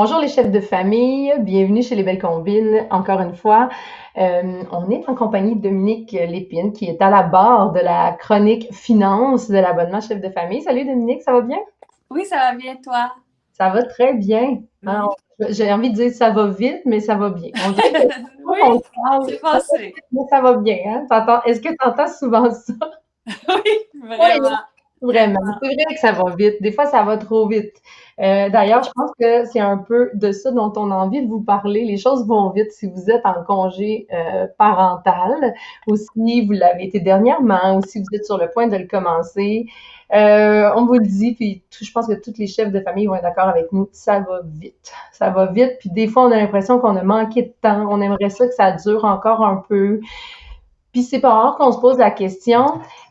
Bonjour les chefs de famille, bienvenue chez Les Belles Combines, encore une fois. On est en compagnie de Dominique Lépine qui est à la barre de la chronique finance de l'abonnement chef de famille. Salut Dominique, ça va bien? Oui, ça va bien, toi? Ça va très bien. Hein, Mhm. j'ai envie de dire ça va vite, mais ça va bien. On dirait que quand Oui, on se parle, c'est ça va passé. vite, mais ça va bien. Hein? Est-ce que tu entends souvent ça? Oui, Oui, vraiment, vraiment. tellement. C'est vrai que ça va vite. Des fois, ça va trop vite. D'ailleurs, je pense que c'est un peu de ça dont on a envie de vous parler. Les choses vont vite si vous êtes en congé parental ou si vous l'avez été dernièrement ou si vous êtes sur le point de le commencer. On vous le dit, puis je pense que tous les chefs de famille vont être d'accord avec nous, ça va vite. Ça va vite, puis des fois, on a l'impression qu'on a manqué de temps. On aimerait ça que ça dure encore un peu. Puis c'est pas rare qu'on se pose la question,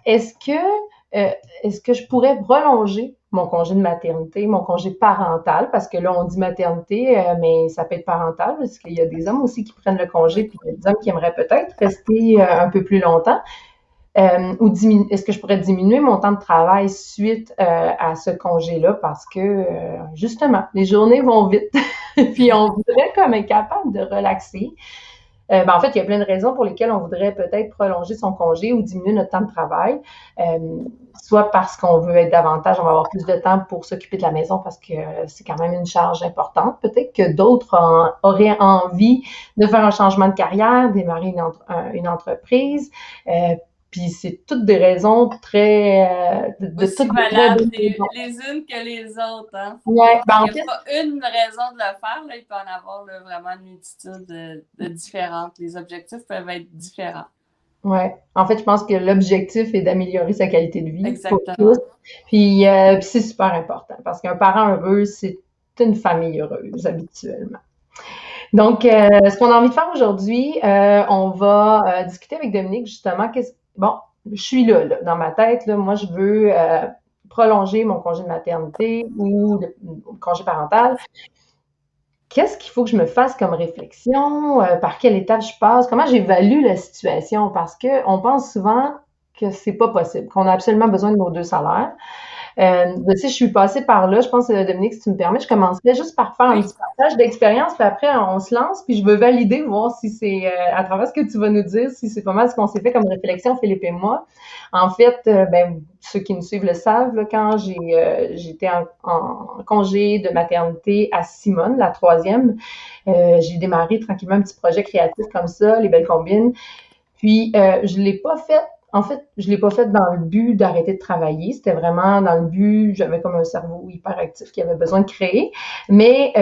est-ce que euh, est-ce que je pourrais prolonger mon congé de maternité, mon congé parental, parce que là, on dit maternité, mais ça peut être parental, parce qu'il y a des hommes aussi qui prennent le congé, Oui. puis il y a des hommes qui aimeraient peut-être rester un peu plus longtemps. Ou est-ce que je pourrais diminuer mon temps de travail suite à ce congé-là, parce que justement, les journées vont vite, puis on voudrait comme être capable de relaxer. En fait, il y a plein de raisons pour lesquelles on voudrait peut-être prolonger son congé ou diminuer notre temps de travail. Euh, Soit parce qu'on veut être davantage, on va avoir plus de temps pour s'occuper de la maison parce que c'est quand même une charge importante. Peut-être que d'autres auraient envie de faire un changement de carrière, démarrer une entreprise. Euh, Puis c'est toutes des raisons de Aussi toutes des très valables bonnes raisons. les unes que les autres, hein. Ouais, Il en n'y a fait, pas une raison de le faire, là. Il peut en avoir là, vraiment une multitude de différentes. Les objectifs peuvent être différents. ouais. En fait, je pense que l'objectif est d'améliorer sa qualité de vie pour tous. Exactement. Puis c'est super important parce qu'un parent heureux, c'est une famille heureuse habituellement. Donc, ce qu'on a envie de faire aujourd'hui, on va discuter avec Dominique justement. Bon, je suis là, dans ma tête, là, moi, je veux prolonger mon congé de maternité ou de congé parental. Qu'est-ce qu'il faut que je me fasse comme réflexion? Par quelle étape je passe? Comment j'évalue la situation? Parce que on pense souvent que c'est pas possible, qu'on a absolument besoin de nos deux salaires. Tu sais, je suis passée par là. Je pense, Dominique, si tu me permets, je commencerai juste par faire un Oui. petit partage d'expérience, puis après, on se lance, puis je veux valider, voir si c'est, à travers ce que tu vas nous dire, si c'est pas mal ce qu'on s'est fait comme réflexion, Philippe et moi. En fait, ceux qui nous suivent le savent, là, quand j'étais en congé de maternité à Simone, la troisième, j'ai démarré tranquillement un petit projet créatif comme ça, les belles combines. Puis, je l'ai pas fait. En fait, je l'ai pas fait dans le but d'arrêter de travailler. C'était vraiment dans le but, j'avais comme un cerveau hyperactif qui avait besoin de créer. Mais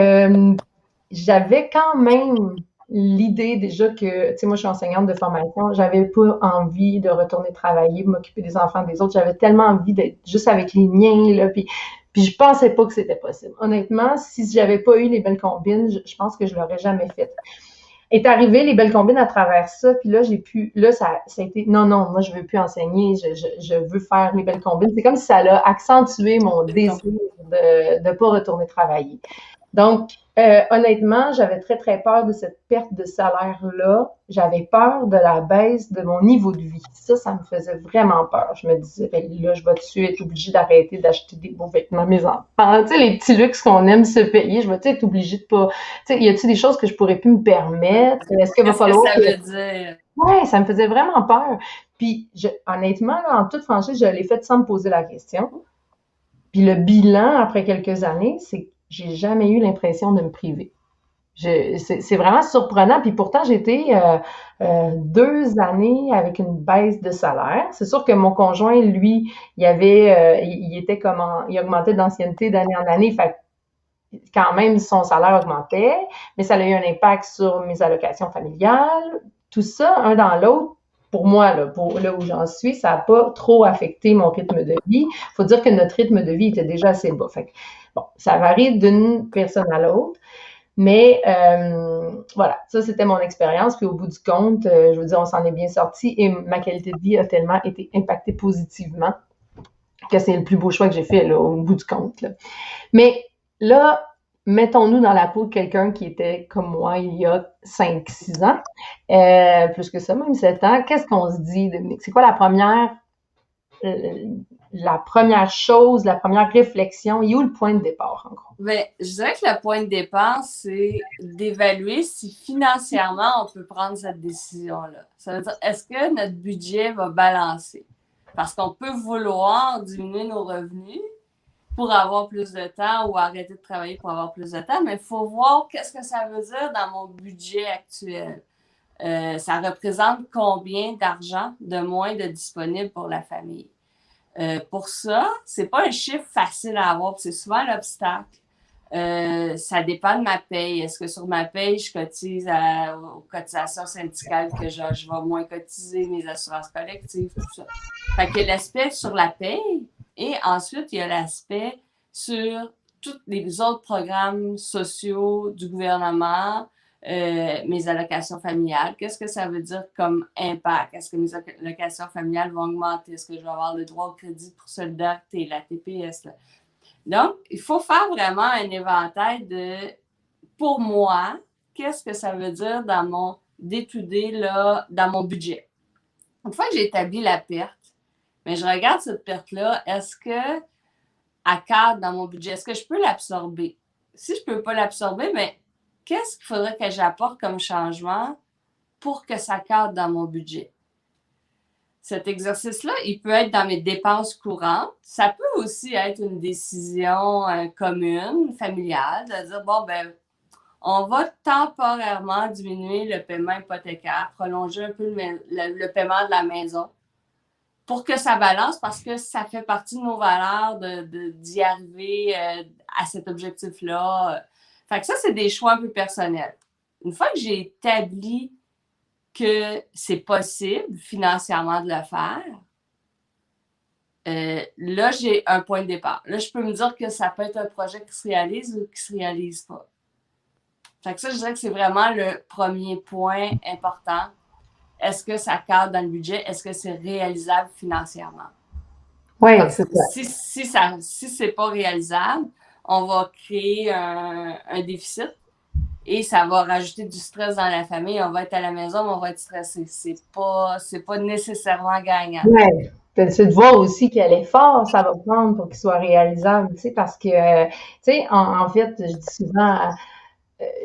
j'avais quand même l'idée déjà que, tu sais, moi je suis enseignante de formation, j'avais pas envie de retourner travailler, m'occuper des enfants des autres. J'avais tellement envie d'être juste avec les miens, là, puis je pensais pas que c'était possible. Honnêtement, si j'avais pas eu les belles combines, je pense que je l'aurais jamais fait. Est arrivé les belles combines à travers ça, puis là, ça a été, non, non, moi, je veux plus enseigner, je veux faire les belles combines. C'est comme si ça a accentué mon désir de ne pas retourner travailler. Donc, honnêtement, j'avais très, très peur de cette perte de salaire-là. J'avais peur de la baisse de mon niveau de vie. Ça me faisait vraiment peur. Je me disais, ben là, je vais-tu être obligée d'arrêter d'acheter des beaux vêtements à mes enfants? Tu sais, les petits luxes qu'on aime se payer, je vais-tu être obligée de pas... Tu sais, y a-t-il des choses que je pourrais plus me permettre? Est-ce qu'il va Qu'est-ce que falloir ça que... veut dire? Ouais, ça me faisait vraiment peur. Puis, honnêtement, là, en toute franchise, je l'ai fait sans me poser la question. Puis le bilan, après quelques années, c'est que j'ai jamais eu l'impression de me priver. C'est vraiment surprenant. Puis pourtant, j'ai été 2 années avec une baisse de salaire. C'est sûr que mon conjoint, lui, il était il augmentait d'ancienneté d'année en année. Fait que quand même, son salaire augmentait, mais ça a eu un impact sur mes allocations familiales. Tout ça, un dans l'autre, pour moi, là, pour là où j'en suis, ça n'a pas trop affecté mon rythme de vie. Il faut dire que notre rythme de vie était déjà assez bas. Fait que, bon, ça varie d'une personne à l'autre. Mais voilà, ça c'était mon expérience. Puis au bout du compte, je veux dire, on s'en est bien sorti et ma qualité de vie a tellement été impactée positivement que c'est le plus beau choix que j'ai fait là, au bout du compte. Là. Mais là, mettons-nous dans la peau de quelqu'un qui était comme moi il y a 5, 6 ans, plus que ça, même 7 ans. Qu'est-ce qu'on se dit, Dominique? C'est quoi euh, la première chose, la première réflexion? Il est où le point de départ, en gros? Ben, je dirais que le point de départ, c'est d'évaluer si financièrement on peut prendre cette décision-là. Ça veut dire, est-ce que notre budget va balancer? Parce qu'on peut vouloir diminuer nos revenus pour avoir plus de temps ou arrêter de travailler pour avoir plus de temps, mais il faut voir qu'est-ce que ça veut dire dans mon budget actuel. Ça représente combien d'argent de moins de disponible pour la famille. Pour ça, c'est pas un chiffre facile à avoir, c'est souvent l'obstacle. Ça dépend de ma paye. Est-ce que sur ma paye, je cotise aux cotisations syndicales que je vais moins cotiser, mes assurances collectives, tout ça. Fait que l'aspect sur la paye et ensuite, il y a l'aspect sur tous les autres programmes sociaux du gouvernement, mes allocations familiales. Qu'est-ce que ça veut dire comme impact? Est-ce que mes allocations familiales vont augmenter? Est-ce que je vais avoir le droit au crédit pour solidarité, la TPS? Là? Donc, il faut faire vraiment un éventail de, pour moi, qu'est-ce que ça veut dire dans mon day-to-day, là, dans mon budget. Une fois que j'ai établi la perte, mais je regarde cette perte-là, est-ce qu'elle cadre dans mon budget? Est-ce que je peux l'absorber? Si je ne peux pas l'absorber, mais qu'est-ce qu'il faudrait que j'apporte comme changement pour que ça cadre dans mon budget? Cet exercice-là, il peut être dans mes dépenses courantes. Ça peut aussi être une décision commune, familiale, de dire, bon, ben, on va temporairement diminuer le paiement hypothécaire, prolonger un peu le paiement de la maison pour que ça balance parce que ça fait partie de nos valeurs d'y arriver à cet objectif-là. Fait que ça, c'est des choix un peu personnels. Une fois que j'ai établi que c'est possible financièrement de le faire, là, j'ai un point de départ. Là, je peux me dire que ça peut être un projet qui se réalise ou qui ne se réalise pas. Fait que ça, je dirais que c'est vraiment le premier point important. Est-ce que ça cadre dans le budget? Est-ce que c'est réalisable financièrement? Oui, c'est ça. Si c'est pas réalisable, on va créer un déficit et ça va rajouter du stress dans la famille. On va être à la maison, mais on va être stressé. C'est pas nécessairement gagnant. Ouais. C'est de voir aussi quel effort ça va prendre pour qu'il soit réalisable, tu sais, parce que, tu sais, en fait, je dis souvent,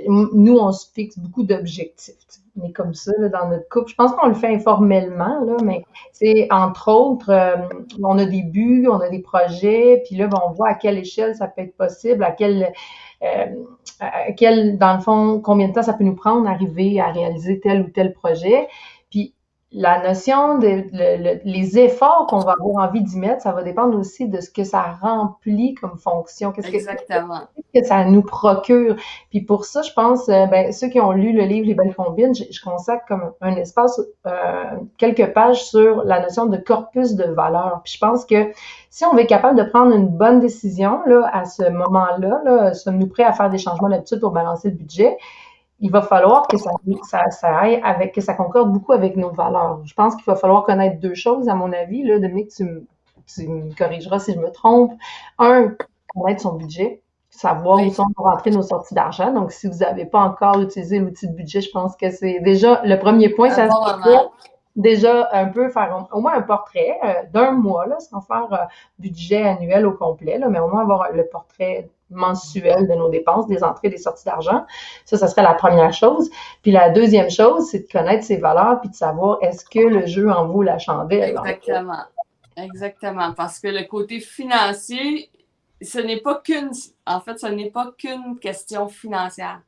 nous, on se fixe beaucoup d'objectifs. On est comme ça là, dans notre couple. Je pense qu'on le fait informellement, là, mais c'est entre autres, on a des buts, on a des projets, puis là, ben, on voit à quelle échelle ça peut être possible, euh, dans le fond, combien de temps ça peut nous prendre d'arriver à réaliser tel ou tel projet. Puis la notion les efforts qu'on va avoir envie d'y mettre, ça va dépendre aussi de ce que ça remplit comme fonction. Exactement. Que ça nous procure. Puis pour ça, je pense, ben, ceux qui ont lu le livre Les Belles Combines, je consacre comme un espace, quelques pages sur la notion de corpus de valeurs. Puis je pense que si on veut être capable de prendre une bonne décision là, à ce moment-là, là, sommes-nous prêts à faire des changements d'habitude pour balancer le budget? Il va falloir que ça aille avec, que ça concorde beaucoup avec nos valeurs. Je pense qu'il va falloir connaître deux choses, à mon avis. Là, Dominique, tu me corrigeras si je me trompe. Un, connaître son budget, savoir Oui. où sont nos rentrées, nos sorties d'argent. Donc, si vous n'avez pas encore utilisé l'outil de budget, je pense que c'est déjà le premier point. Ça bon moment. déjà un peu faire au moins un portrait d'un mois, là, sans faire budget annuel au complet, là, mais au moins avoir le portrait mensuel de nos dépenses, des entrées, des sorties d'argent. Ça serait la première chose. Puis la deuxième chose, c'est de connaître ses valeurs puis de savoir est-ce que le jeu en vaut la chandelle. Exactement. Exactement. Parce que le côté financier, ce n'est pas qu'une question financière.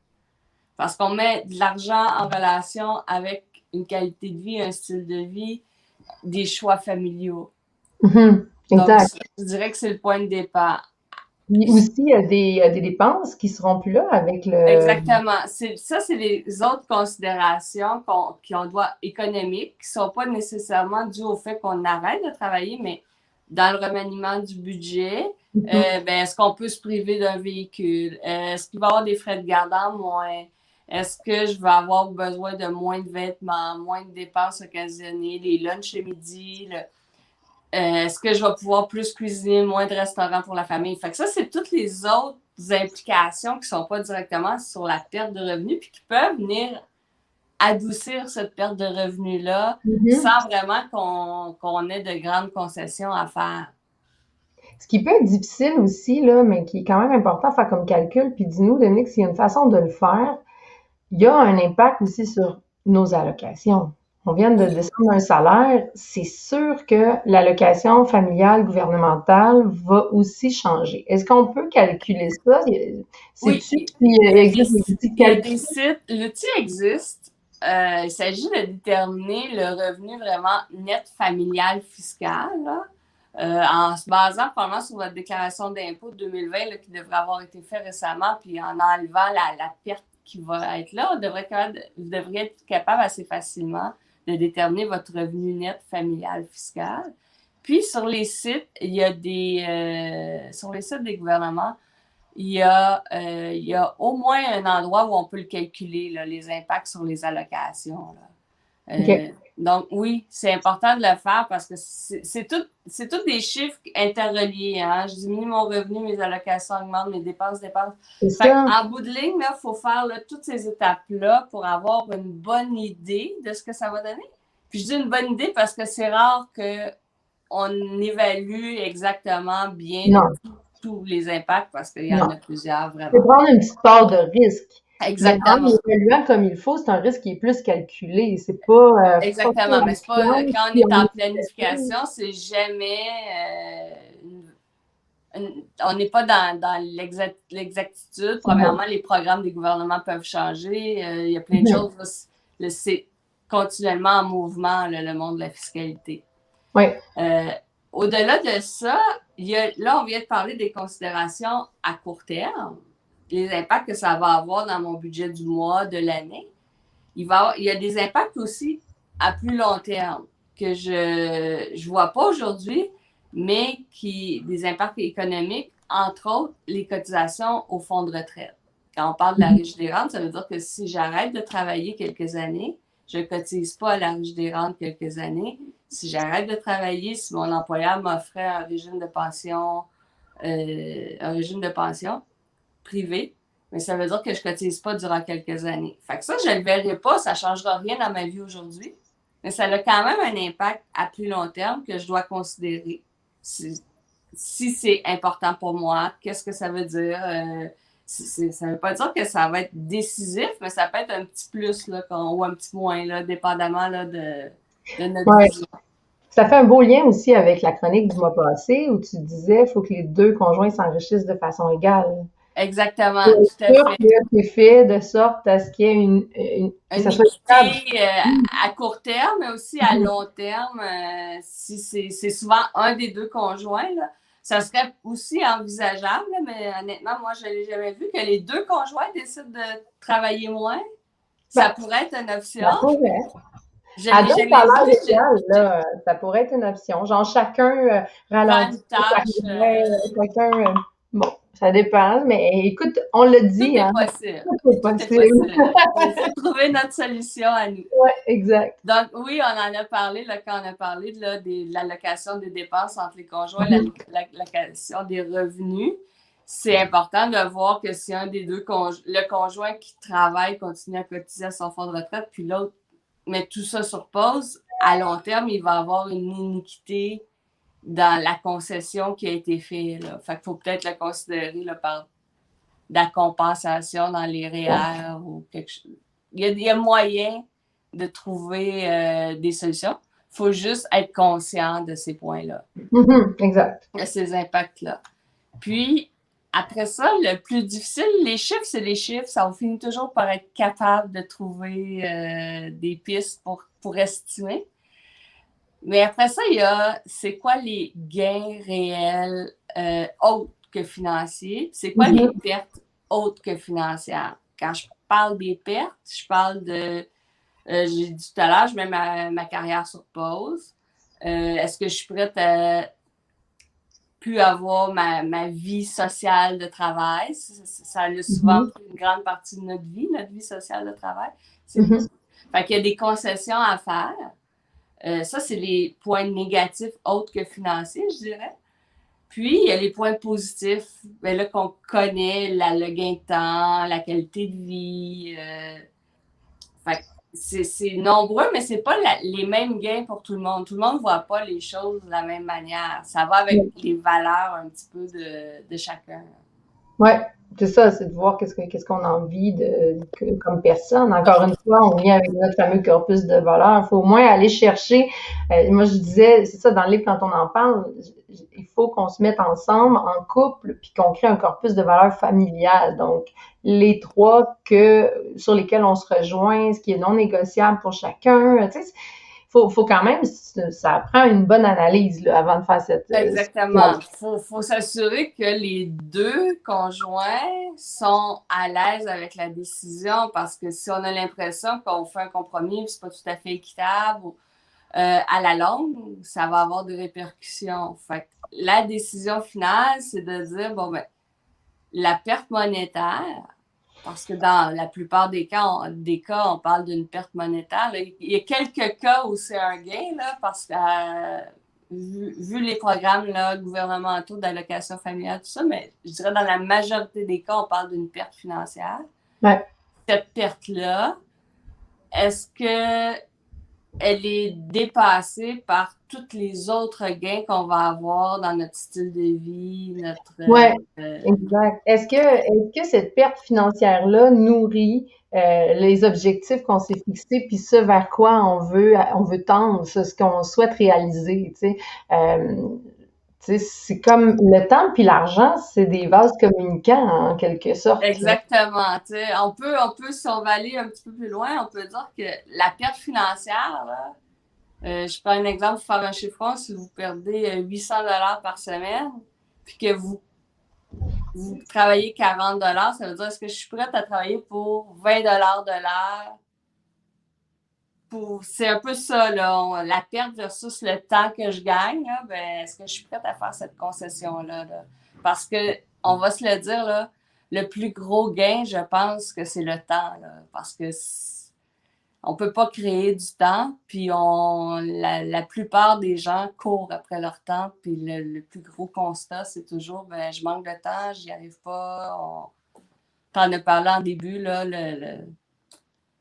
Parce qu'on met de l'argent en relation avec une qualité de vie, un style de vie, des choix familiaux. Mm-hmm. Exact. Donc, je dirais que c'est le point de départ. Puis aussi, il y a des dépenses qui seront plus là avec le... Exactement. Ça, c'est les autres considérations qu'on doit économiques, qui ne sont pas nécessairement dues au fait qu'on arrête de travailler, mais dans le remaniement du budget, ben, est-ce qu'on peut se priver d'un véhicule? Est-ce qu'il va y avoir des frais de garde en moins? Est-ce que je vais avoir besoin de moins de vêtements, moins de dépenses occasionnées, les lunchs le midi? Est-ce que je vais pouvoir plus cuisiner, moins de restaurants pour la famille? Fait que ça, c'est toutes les autres implications qui ne sont pas directement sur la perte de revenus puis qui peuvent venir adoucir cette perte de revenus-là sans vraiment qu'on ait de grandes concessions à faire. Ce qui peut être difficile aussi, là, mais qui est quand même important à faire comme calcul, puis dis-nous, Dominique, s'il y a une façon de le faire, il y a un impact aussi sur nos allocations. On vient de Oui, descendre un salaire, c'est sûr que l'allocation familiale gouvernementale va aussi changer. Est-ce qu'on peut calculer ça? oui, Sais-tu s'il existe des outils de il y a calcul? des sites, l'outil existe. Il s'agit de déterminer le revenu vraiment net familial fiscal, là, en se basant probablement sur votre déclaration d'impôt de 2020 là, qui devrait avoir été faite récemment, puis en enlevant la perte qui va être là, vous devriez être capable assez facilement de déterminer votre revenu net familial fiscal. Puis sur les sites, il y a sur les sites des gouvernements, il y a au moins un endroit où on peut le calculer, là, les impacts sur les allocations. Là. OK. Donc, oui, c'est important de le faire parce que c'est tout des chiffres interreliés. Hein? Je diminue mon revenu, mes allocations augmentent, mes dépenses dépensent. C'est Fait ça. en bout de ligne, il faut faire là, toutes ces étapes-là pour avoir une bonne idée de ce que ça va donner. Puis je dis une bonne idée parce que c'est rare qu'on évalue exactement bien Non, tous les impacts parce qu'il y en non. a plusieurs C'est vraiment. prendre une petite part de risque. Mais en Exactement. l'évaluant comme il faut, c'est un risque qui est plus calculé. C'est pas Exactement. Mais c'est pas confiance quand on si est on en est planification, c'est jamais on n'est pas dans l'exactitude. Premièrement, les programmes des gouvernements peuvent changer. Il y a plein de choses. C'est continuellement en mouvement, là, le monde de la fiscalité. Oui. Euh, Au-delà de ça, là, on vient de parler des considérations à court terme, les impacts que ça va avoir dans mon budget du mois, de l'année. Il y a des impacts aussi à plus long terme que je ne vois pas aujourd'hui, mais des impacts économiques, entre autres les cotisations au fonds de retraite. Quand on parle de la Régie des rentes, ça veut dire que si j'arrête de travailler quelques années, je ne cotise pas à la Régie des rentes quelques années. Si j'arrête de travailler, si mon employeur m'offrait un régime de pension privé, mais ça veut dire que je ne cotise pas durant quelques années. Fait que ça, je ne le verrai pas, ça ne changera rien dans ma vie aujourd'hui, mais ça a quand même un impact à plus long terme que je dois considérer. Si c'est important pour moi, qu'est-ce que ça veut dire? Ça ne veut pas dire que ça va être décisif, mais ça peut être un petit plus là, ou un petit moins, là, dépendamment là, de notre Ouais. vision. Ça fait un beau lien aussi avec la chronique du mois passé où tu disais qu'il faut que les deux conjoints s'enrichissent de façon égale. Exactement, Pour être tout à sûr fait. que c'est fait de sorte à ce qu'il y ait que Une ça soit équitable. équité à court terme, mais aussi à long terme, si c'est souvent un des deux conjoints, là, ça serait aussi envisageable, là, mais honnêtement, moi, je ne l'ai jamais vu, que les deux conjoints décident de travailler moins. Ça Ben, pourrait être une option. ça pourrait. Je À ne l'ai deux jamais vu. salaires égales, là, ça pourrait être une option. Genre, chacun Faire ralentit une sa tâche, carrière, chacun. Bon, ça dépend, mais écoute, on l'a tout dit, est hein, possible. tout est Tout est possible. possible. Il faut trouver notre solution à nous. Ouais, exact. Donc, oui, on en a parlé là, quand on a parlé là, de l'allocation des dépenses entre les conjoints, Mhm. l'allocation des revenus. C'est important de voir que si un des deux, le conjoint qui travaille continue à cotiser à son fonds de retraite, puis l'autre met tout ça sur pause, à long terme, il va avoir une iniquité dans la concession qui a été faite. Là. Fait qu'il faut peut-être le considérer là, par de la compensation dans les REER ou quelque chose. Il y a moyen de trouver des solutions. Il faut juste être conscient de ces points-là, Mhm, exact. de ces impacts-là. Puis, après ça, le plus difficile, les chiffres, c'est les chiffres. Ça, on finit toujours par être capable de trouver des pistes pour estimer. Mais après ça, il y a c'est quoi les gains réels autres que financiers? C'est quoi les Mhm. pertes autres que financières? Quand je parle des pertes, je parle j'ai dit tout à l'heure, je mets ma carrière sur pause. Est-ce que je suis prête à plus avoir ma vie sociale de travail? Ça a souvent Mhm. pris une grande partie de notre vie sociale de travail. Mhm. Fait qu'il y a des concessions à faire. Ça, c'est les points négatifs autres que financiers, je dirais. Puis, il y a les points positifs, ben là, qu'on connaît, le gain de temps, la qualité de vie. Fait c'est nombreux, mais c'est pas les mêmes gains pour tout le monde. Tout le monde ne voit pas les choses de la même manière. Ça va avec les valeurs un petit peu de chacun. Ouais, c'est ça, c'est de voir qu'est-ce qu'on a envie comme personne. Encore une fois, on vient avec notre fameux corpus de valeurs. Il faut au moins aller chercher. Moi, je disais, c'est ça, dans le livre, quand on en parle, il faut qu'on se mette ensemble, en couple, puis qu'on crée un corpus de valeurs familiales. Donc, les trois sur lesquels on se rejoint, ce qui est non négociable pour chacun. Tu sais, faut quand même, ça prend une bonne analyse là, avant de faire Exactement. Faut s'assurer que les deux conjoints sont à l'aise avec la décision parce que si on a l'impression qu'on fait un compromis, c'est pas tout à fait équitable, à la longue, ça va avoir des répercussions. Fait que la décision finale, c'est de dire, bon, ben, la perte monétaire, parce que dans la plupart des cas, on parle d'une perte monétaire. Là. Il y a quelques cas où c'est un gain, là, parce que vu les programmes là, gouvernementaux d'allocation familiale, tout ça, mais je dirais dans la majorité des cas, on parle d'une perte financière. Ouais. Cette perte-là, est-ce que elle est dépassée par tous les autres gains qu'on va avoir dans notre style de vie, Ouais, exact. Est-ce que cette perte financière-là nourrit les objectifs qu'on s'est fixés, puis ce vers quoi on veut tendre, ce qu'on souhaite réaliser, tu sais. C'est comme le temps puis l'argent, c'est des vases communicants en quelque sorte. Exactement. Si on va aller un petit peu plus loin, on peut dire que la perte financière, là, je prends un exemple pour faire un chiffron, si vous perdez 800 $ par semaine, puis que vous travaillez 40 $, ça veut dire est-ce que je suis prête à travailler pour 20 $ de l'heure? C'est un peu ça, là, la perte versus le temps que je gagne. Là, ben, est-ce que je suis prête à faire cette concession-là? Là? Parce que, on va se le dire, là, le plus gros gain, je pense que c'est le temps. Là, parce que on peut pas créer du temps, puis la plupart des gens courent après leur temps, puis le plus gros constat, c'est toujours, ben, je manque de temps, j'y arrive pas. T'en as parlé en début, là,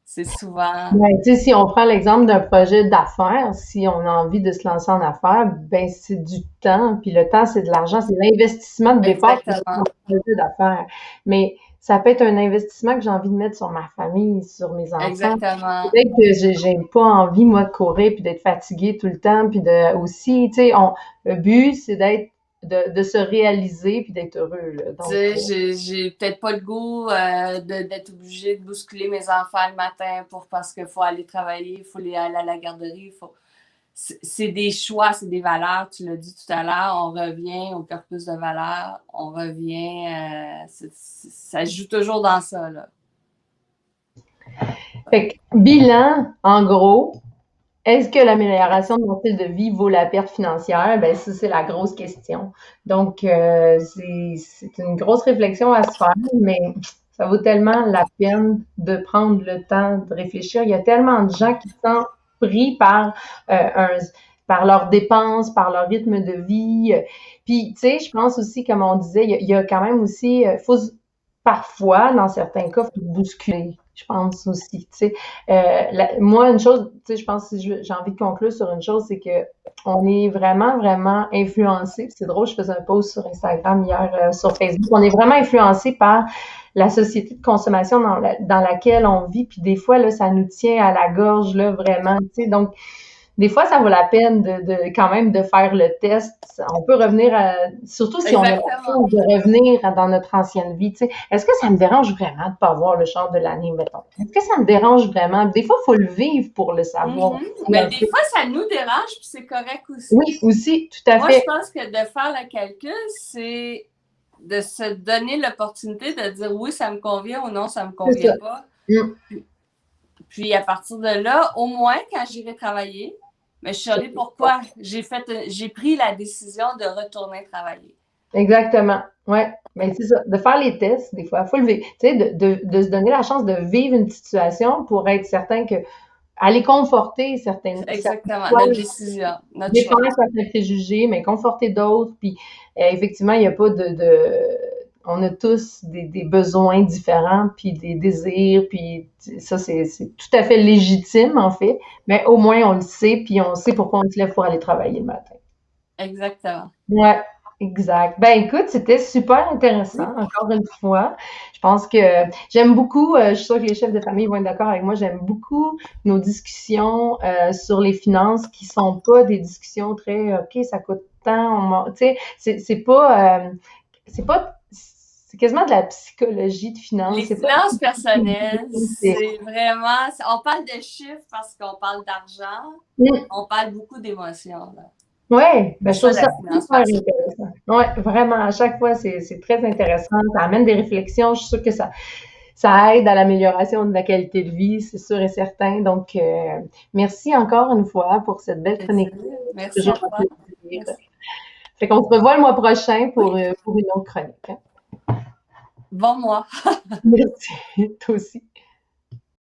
c'est souvent... Ben, tu sais, si on prend l'exemple d'un projet d'affaires, si on a envie de se lancer en affaires, ben c'est du temps, puis le temps, c'est de l'argent, c'est l'investissement de départ pour Exactement. un projet d'affaires. Mais ça peut être un investissement que j'ai envie de mettre sur ma famille, sur mes enfants. Exactement. Peut-être que j'ai pas envie, moi, de courir puis d'être fatiguée tout le temps, puis de aussi, tu sais, le but, c'est de se réaliser puis d'être heureux, là. Tu Donc, sais, j'ai peut-être pas le goût d'être obligée de bousculer mes enfants le matin parce qu'il faut aller travailler, il faut aller à la garderie. C'est des choix, c'est des valeurs. Tu l'as dit tout à l'heure, on revient au corpus de valeurs, on revient, ça joue toujours dans ça, là. fait que, bilan, en gros, est-ce que l'amélioration de mon style de vie vaut la perte financière? Ben, ça, c'est la grosse question. Donc, c'est une grosse réflexion à se faire, mais ça vaut tellement la peine de prendre le temps de réfléchir. Il y a tellement de gens qui sont pris par leurs dépenses, par leur rythme de vie. Puis, tu sais, je pense aussi, comme on disait, il y a quand même aussi, parfois, dans certains cas, faut bousculer. Je pense aussi, tu sais. Moi, une chose, tu sais, je pense que si j'ai envie de conclure sur une chose, c'est que on est vraiment, vraiment influencé. C'est drôle, je faisais un post sur Instagram hier, sur Facebook. On est vraiment influencé par la société de consommation dans laquelle on vit. Puis des fois, là, ça nous tient à la gorge, là, vraiment, tu sais. Donc, des fois, ça vaut la peine quand même de faire le test. On peut revenir surtout si on a la Exactement. chance de revenir dans notre ancienne vie. Tu sais, est-ce que ça me dérange vraiment de pas avoir le char de l'année, mettons? Est-ce que ça me dérange vraiment? Des fois, il faut le vivre pour le savoir. Mais des fois, ça nous dérange, puis c'est correct aussi. Oui, aussi, tout à Moi, je fait. pense que de faire le calcul, c'est de se donner l'opportunité de dire oui, ça me convient ou non, ça me convient pas. Puis à partir de là, au moins, quand j'irai travailler, mais je saurai pourquoi j'ai pris la décision de retourner travailler. Exactement. Ouais. Mais c'est ça. De faire les tests, des fois, il faut le vivre. Tu sais, de se donner la chance de vivre une situation pour être certain que aller conforter certaines Exactement. fois, Notre décision, notre choix. défendre certains préjugés, mais conforter d'autres. Puis effectivement, il n'y a pas on a tous des besoins différents, puis des désirs, puis ça, c'est tout à fait légitime, en fait, mais au moins on le sait, puis on sait pourquoi on se lève pour aller travailler le matin. Exactement. Ouais, exact. Ben écoute, c'était super intéressant, encore une fois. Je pense que j'aime beaucoup, je suis sûre que les chefs de famille vont être d'accord avec moi, j'aime beaucoup nos discussions sur les finances qui sont pas des discussions très, OK, ça coûte tant, tu sais, c'est pas, c'est quasiment de la psychologie de finances, Les c'est pas, finances personnelles, c'est, c'est vraiment. On parle de chiffres parce qu'on parle d'argent. Mm. On parle beaucoup d'émotions, là. Ouais, ben C'est je ça trouve la ça finance super personnelle. intéressant. Ouais, vraiment, à chaque fois, c'est très intéressant. Ça amène des réflexions. Je suis sûre que ça aide à l'amélioration de la qualité de vie, c'est sûr et certain. Donc, merci encore une fois pour cette belle Plaisir. chronique. C'est Merci à toujours un toi. plaisir. Merci. Fait qu'on se revoit le mois prochain Oui, pour une autre chronique, hein. bon mois. Merci, toi aussi.